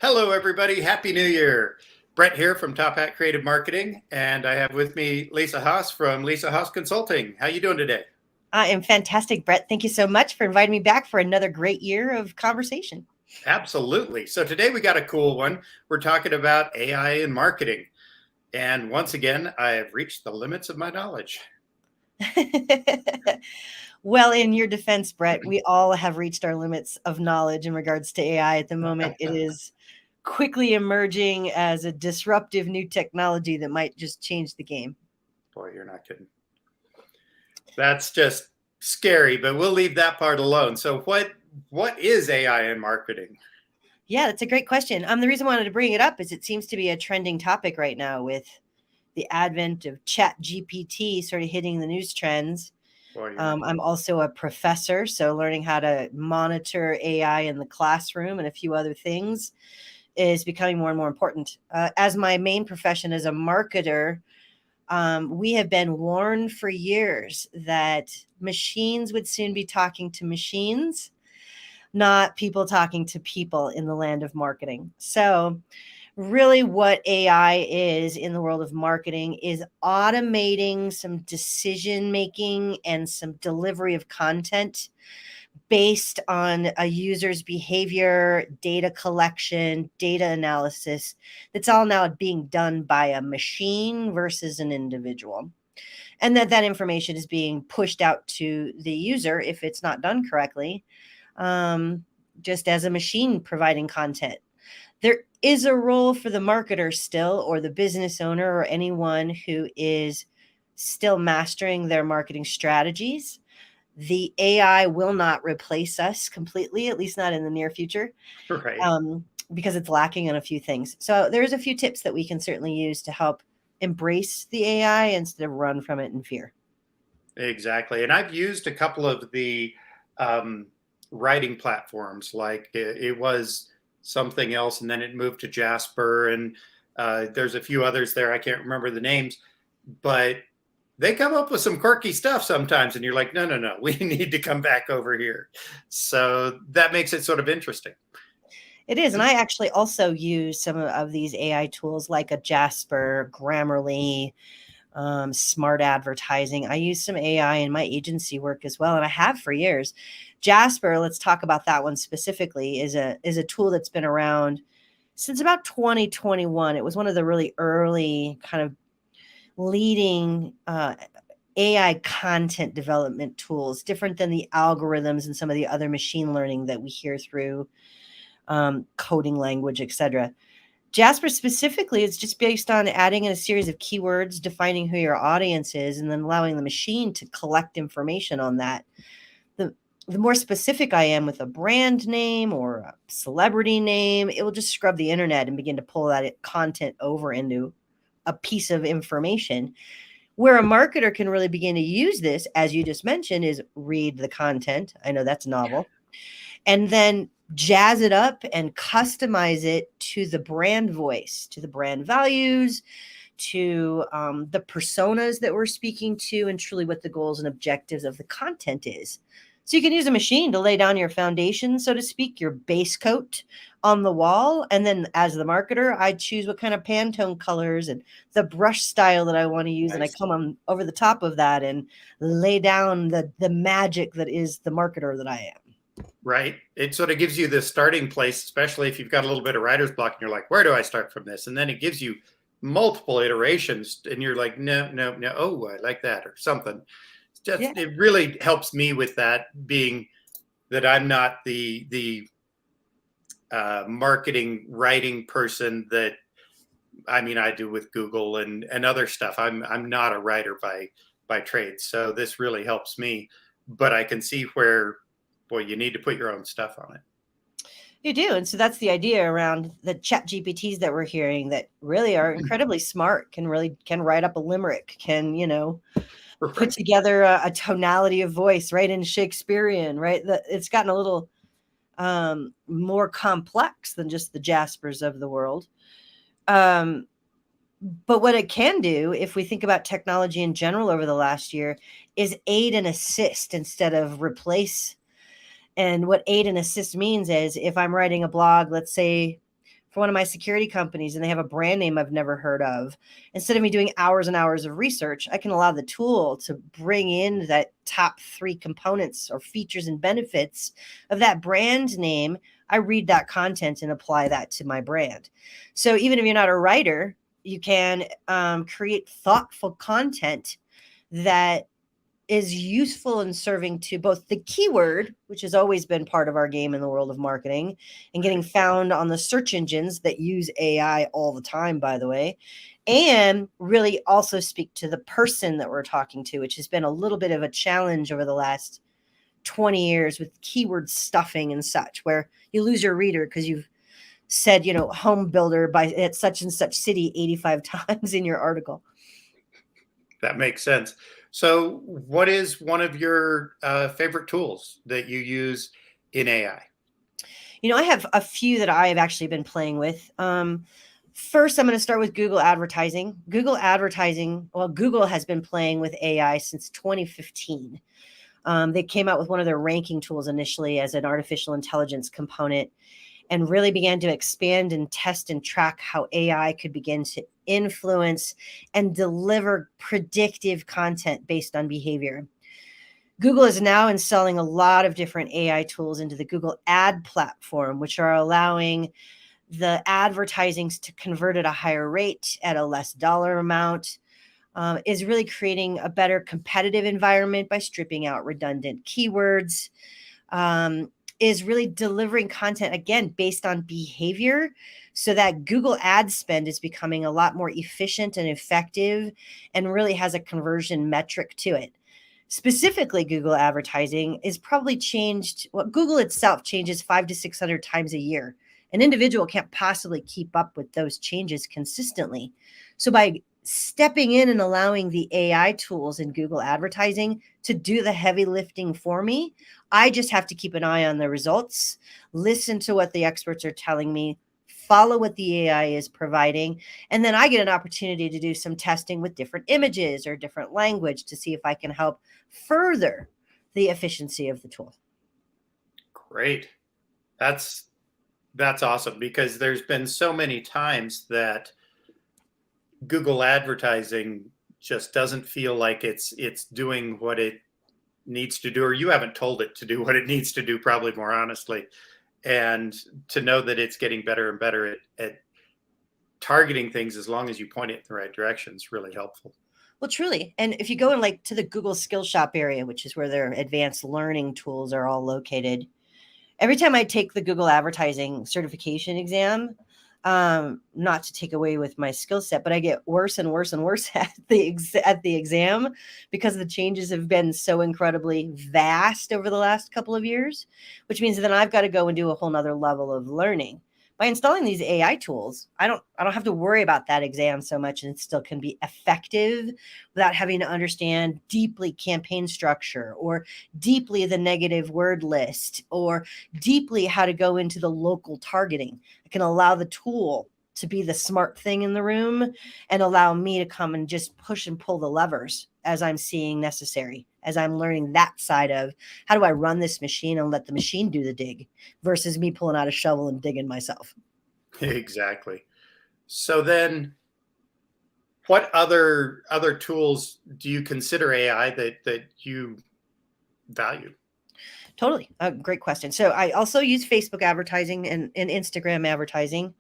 Hello, everybody. Happy New Year. Brett here from Top Hat Creative Marketing, and I have with me Lisa Haas from Lisa Haas Consulting. How you doing today? I am fantastic, Brett. Thank you so much for inviting me back for another great year of conversation. Absolutely. So today we got a cool one. We're talking about AI in marketing. And once again, I have reached the limits of my knowledge. Well, in your defense, Brett, we all have reached our limits of knowledge in regards to AI at the moment. It is quickly emerging as a disruptive new technology that might just change the game. Boy, you're not kidding. That's just scary, but we'll leave that part alone. So what is AI in marketing? Yeah, that's a great question. The reason I wanted to bring it up is it seems to be a trending topic right now with the advent of Chat GPT sort of hitting the news trends. Boy, you're not I'm also a professor, so learning how to monitor AI in the classroom and a few other things is becoming more and more important. As my main profession as a marketer, we have been warned for years that machines would soon be talking to machines, not people talking to people in the land of marketing. So, really, what AI is in the world of marketing is automating some decision making and some delivery of content based on a user's behavior, data collection, data analysis. That's all now being done by a machine versus an individual. And that information is being pushed out to the user if it's not done correctly, um, just as a machine providing content. There is a role for the marketer still, or the business owner, or anyone who is still mastering their marketing strategies. The AI will not replace us completely, at least not in the near future, right. because it's lacking in a few things. So there's a few tips that we can certainly use to help embrace the AI instead of run from it in fear. Exactly. And I've used a couple of the um, writing platforms, like it was something else, and then it moved to Jasper, and there's a few others there. I can't remember the names, but they come up with some quirky stuff sometimes, and you're like, no, no, no, we need to come back over here. So that makes it sort of interesting. It is. And I actually also use some of these AI tools like a Jasper, Grammarly, smart advertising. I use some AI in my agency work as well, and I have for years. Jasper, let's talk about that one specifically, is a tool that's been around since about 2021. It was one of the really early kind of leading AI content development tools, different than the algorithms and some of the other machine learning that we hear through coding language, etc. Jasper specifically is just based on adding in a series of keywords, defining who your audience is, and then allowing the machine to collect information on that. The the more specific I am with a brand name or a celebrity name, it will just scrub the internet and begin to pull that content over into a piece of information. Where a marketer can really begin to use this, as you just mentioned, is read the content. I know that's novel, and then jazz it up and customize it to the brand voice, to the brand values, to the personas that we're speaking to, and truly what the goals and objectives of the content is. So you can use a machine to lay down your foundation, so to speak, your base coat on the wall. And then as the marketer, I choose what kind of Pantone colors and the brush style that I want to use. And I Nice. come on over the top of that and lay down the magic that is the marketer that I am. Right. It sort of gives you the starting place, especially if you've got a little bit of writer's block and you're like, where do I start from this? And then it gives you multiple iterations and you're like, no, no, no. Oh, I like that or something. It's Yeah. just, it really helps me with that, being that I'm not the marketing writing person that, I mean, I do with Google and other stuff. I'm not a writer by trade. So this really helps me, but I can see where, boy, you need to put your own stuff on it. You do. And so that's the idea around the chat GPTs that we're hearing that really are incredibly smart, can write up a limerick, can, put Right. together a tonality of voice right in Shakespearean, right? It's gotten a little more complex than just the Jaspers of the world. Um, but what it can do, if we think about technology in general over the last year, is aid and assist instead of replace. And what aid and assist means is if I'm writing a blog, let's say for one of my security companies and they have a brand name I've never heard of, instead of me doing hours and hours of research, I can allow the tool to bring in that top 3 components or features and benefits of that brand name. I read that content and apply that to my brand. So even if you're not a writer, you can create thoughtful content that is useful in serving to both the keyword, which has always been part of our game in the world of marketing, and getting found on the search engines that use AI all the time, by the way, and really also speak to the person that we're talking to, which has been a little bit of a challenge over the last 20 years with keyword stuffing and such, where you lose your reader because you've said, home builder by at such and such city 85 times in your article. That makes sense. So, what is one of your favorite tools that you use in AI? I have a few that I have actually been playing with. First, I'm going to start with Google advertising. Google advertising, well, Google has been playing with AI since 2015. They came out with one of their ranking tools initially as an artificial intelligence component, and really began to expand and test and track how AI could begin to influence and deliver predictive content based on behavior. Google is now installing a lot of different AI tools into the Google Ad platform, which are allowing the advertisings to convert at a higher rate at a less dollar amount. Is really creating a better competitive environment by stripping out redundant keywords. Is really delivering content again based on behavior, so that Google ad spend is becoming a lot more efficient and effective and really has a conversion metric to it. Specifically, Google advertising is probably changed. Well, Google itself changes 500 to 600 times a year. An individual can't possibly keep up with those changes consistently. So by stepping in and allowing the AI tools in Google advertising to do the heavy lifting for me, I just have to keep an eye on the results, listen to what the experts are telling me, follow what the AI is providing, and then I get an opportunity to do some testing with different images or different language to see if I can help further the efficiency of the tool. Great. That's awesome, because there's been so many times that Google advertising just doesn't feel like it's doing what it needs to do, or you haven't told it to do what it needs to do, probably more honestly. And to know that it's getting better and better at targeting things as long as you point it in the right direction is really helpful. Well, truly. And if you go in like to the Google Skillshop area, which is where their advanced learning tools are all located, every time I take the Google advertising certification exam, not to take away with my skill set, but I get worse and worse and worse at the exam because the changes have been so incredibly vast over the last couple of years, which means that then I've got to go and do a whole nother level of learning. By installing these AI tools, I don't have to worry about that exam so much, and it still can be effective without having to understand deeply campaign structure or deeply the negative word list or deeply how to go into the local targeting. I can allow the tool to be the smart thing in the room and allow me to come and just push and pull the levers as I'm seeing necessary, as I'm learning that side of how do I run this machine and let the machine do the dig versus me pulling out a shovel and digging myself. Exactly. So then, what other tools do you consider AI that you value? Totally. Great question. So I also use Facebook advertising and Instagram advertising.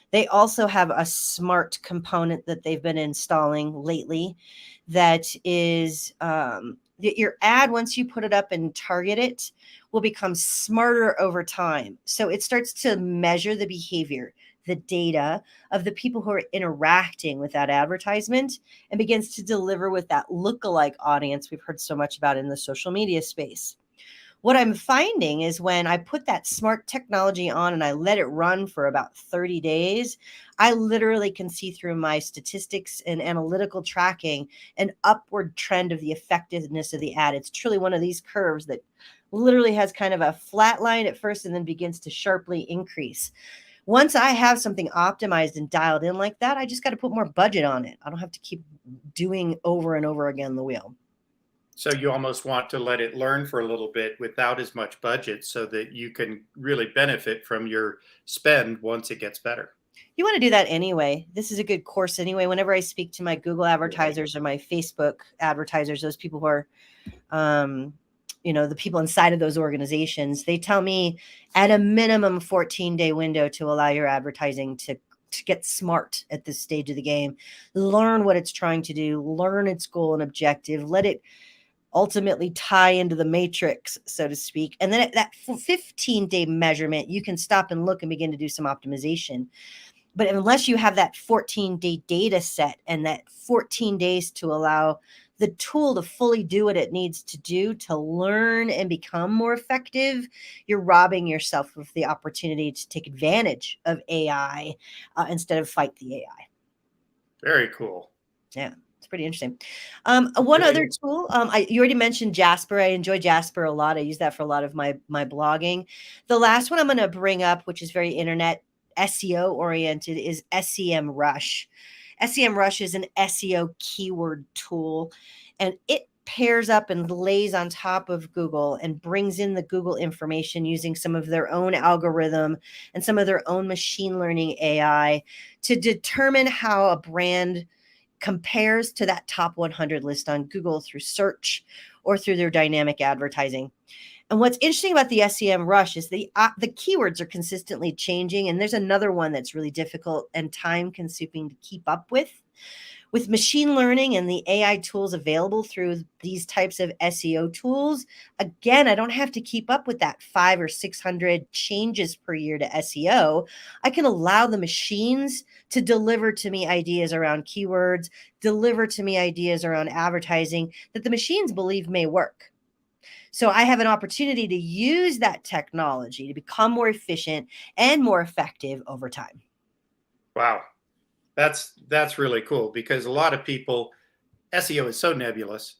They also have a smart component that they've been installing lately that is your ad, once you put it up and target it, will become smarter over time. So it starts to measure the behavior, the data of the people who are interacting with that advertisement, and begins to deliver with that lookalike audience we've heard so much about in the social media space. What I'm finding is when I put that smart technology on and I let it run for about 30 days, I literally can see through my statistics and analytical tracking an upward trend of the effectiveness of the ad. It's truly one of these curves that literally has kind of a flat line at first and then begins to sharply increase. Once I have something optimized and dialed in like that, I just got to put more budget on it. I don't have to keep doing over and over again the wheel. So you almost want to let it learn for a little bit without as much budget so that you can really benefit from your spend once it gets better. You want to do that anyway. This is a good course anyway. Whenever I speak to my Google advertisers or my Facebook advertisers, those people who are, the people inside of those organizations, they tell me at a minimum 14-day window to allow your advertising to get smart at this stage of the game, learn what it's trying to do, learn its goal and objective, let it ultimately tie into the matrix, so to speak. And then at that 15-day measurement, you can stop and look and begin to do some optimization. But unless you have that 14-day data set and that 14 days to allow the tool to fully do what it needs to do to learn and become more effective, you're robbing yourself of the opportunity to take advantage of AI instead of fight the AI. Very cool. Yeah, it's pretty interesting. One other tool, you already mentioned Jasper. I enjoy Jasper a lot. I use that for a lot of my blogging. The last one I'm going to bring up, which is very internet SEO oriented, is SEMrush. SEMrush is an SEO keyword tool, and it pairs up and lays on top of Google and brings in the Google information using some of their own algorithm and some of their own machine learning AI to determine how a brand compares to that top 100 list on Google through search or through their dynamic advertising. And what's interesting about the SEMrush is the keywords are consistently changing. And there's another one that's really difficult and time consuming to keep up with. With machine learning and the AI tools available through these types of SEO tools, again, I don't have to keep up with that 500 or 600 changes per year to SEO. I can allow the machines to deliver to me ideas around keywords, deliver to me ideas around advertising that the machines believe may work. So I have an opportunity to use that technology to become more efficient and more effective over time. Wow. That's really cool, because a lot of people, SEO is so nebulous.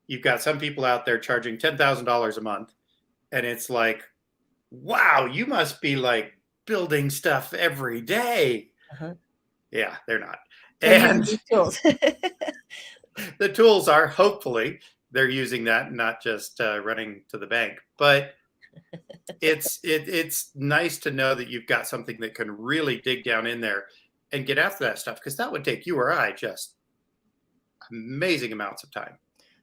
You've got some people out there charging $10,000 a month, and it's like, wow, you must be like building stuff every day. Uh-huh. Yeah, they're not. They're using these tools. The tools are, hopefully they're using that, not just running to the bank. But it's nice to know that you've got something that can really dig down in there and get after that stuff, because that would take you or I just amazing amounts of time.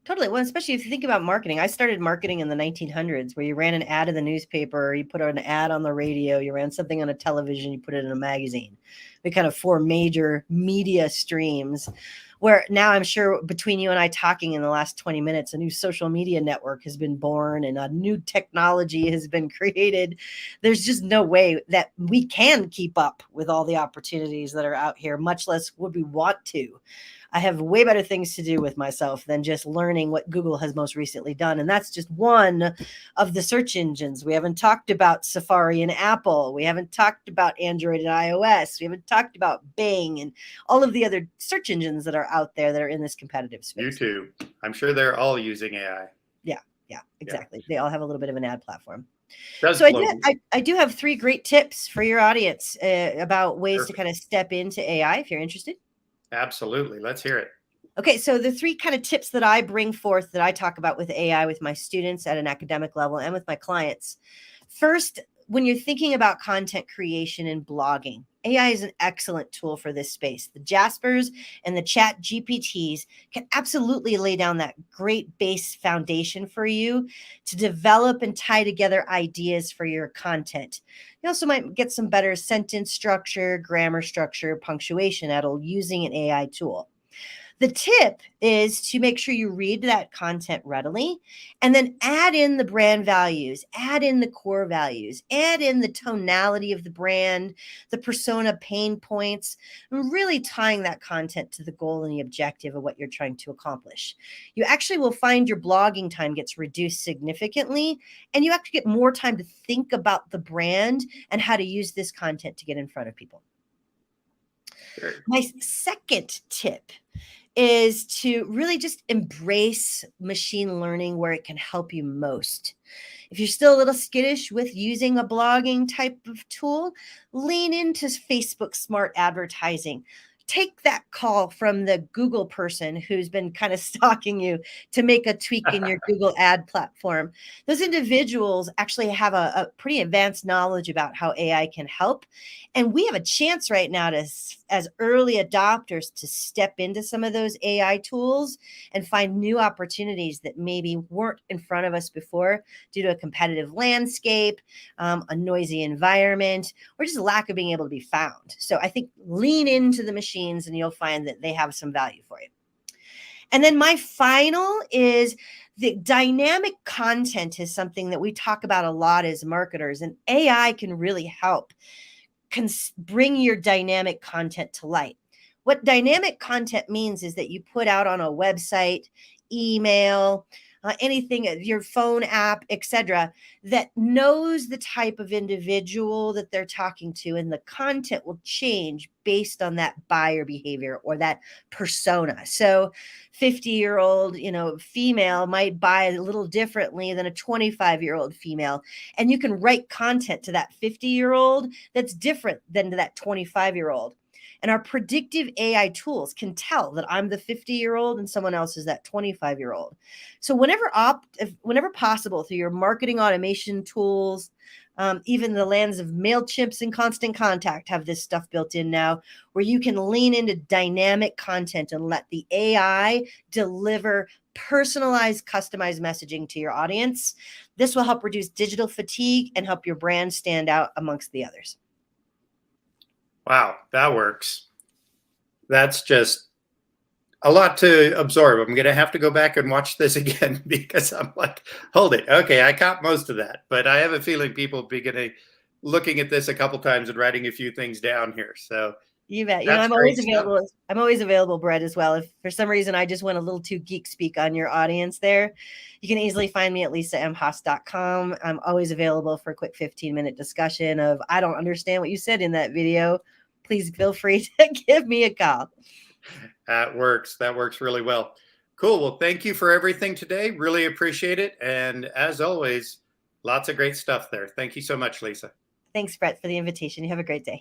Totally. Well, especially if you think about marketing. I started marketing in the 1900s where you ran an ad in the newspaper, you put an ad on the radio, you ran something on a television, you put it in a magazine. We kind of 4 major media streams, where now I'm sure between you and I talking in the last 20 minutes, a new social media network has been born and a new technology has been created. There's just no way that we can keep up with all the opportunities that are out here, much less would we want to. I have way better things to do with myself than just learning what Google has most recently done. And that's just one of the search engines. We haven't talked about Safari and Apple. We haven't talked about Android and iOS. We haven't talked about Bing and all of the other search engines that are out there that are in this competitive space. YouTube. I'm sure they're all using AI. Yeah, exactly. Yeah. They all have a little bit of an ad platform. So I do have 3 great tips for your audience about ways to kind of step into AI if you're interested. Absolutely. Let's hear it. Okay, so the 3 kind of tips that I bring forth that I talk about with AI with my students at an academic level and with my clients. First, when you're thinking about content creation and blogging, AI is an excellent tool for this space. The Jaspers and the Chat GPTs can absolutely lay down that great base foundation for you to develop and tie together ideas for your content. You also might get some better sentence structure, grammar structure, punctuation out of using an AI tool. The tip is to make sure you read that content readily and then add in the brand values, add in the core values, add in the tonality of the brand, the persona pain points, and really tying that content to the goal and the objective of what you're trying to accomplish. You actually will find your blogging time gets reduced significantly, and you actually get more time to think about the brand and how to use this content to get in front of people. Sure. My second tip is to really just embrace machine learning where it can help you most. If you're still a little skittish with using a blogging type of tool, lean into Facebook smart advertising. take that call from the Google person who's been kind of stalking you to make a tweak in your Google ad platform. Those individuals actually have a pretty advanced knowledge about how AI can help. And we have a chance right now to, as early adopters, to step into some of those AI tools and find new opportunities that maybe weren't in front of us before due to a competitive landscape, a noisy environment, or just a lack of being able to be found. So I think lean into the machines and you'll find that they have some value for you. And then my final is the dynamic content is something that we talk about a lot as marketers, and AI can really help bring your dynamic content to light. What dynamic content means is that you put out on a website, email, anything, your phone app, etc., that knows the type of individual that they're talking to, and the content will change based on that buyer behavior or that persona. So 50-year-old, female might buy a little differently than a 25-year-old female. And you can write content to that 50-year-old that's different than to that 25-year-old. And our predictive AI tools can tell that I'm the 50-year-old and someone else is that 25-year-old. So whenever possible, through your marketing automation tools, even the lands of MailChimps and Constant Contact have this stuff built in now, where you can lean into dynamic content and let the AI deliver personalized, customized messaging to your audience. This will help reduce digital fatigue and help your brand stand out amongst the others. Wow, that works. That's just a lot to absorb. I'm going to have to go back and watch this again because I'm like, hold it. Okay, I caught most of that, but I have a feeling people will be looking at this a couple times and writing a few things down here. So you bet. I'm always available. I'm always available, Brett, as well. If for some reason I just went a little too geek speak on your audience there, you can easily find me at lisamhaas.com. I'm always available for a quick 15-minute discussion of, I don't understand what you said in that video. Please feel free to give me a call. That works. That works really well. Cool. Well, thank you for everything today. Really appreciate it. And as always, lots of great stuff there. Thank you so much, Lisa. Thanks, Brett, for the invitation. You have a great day.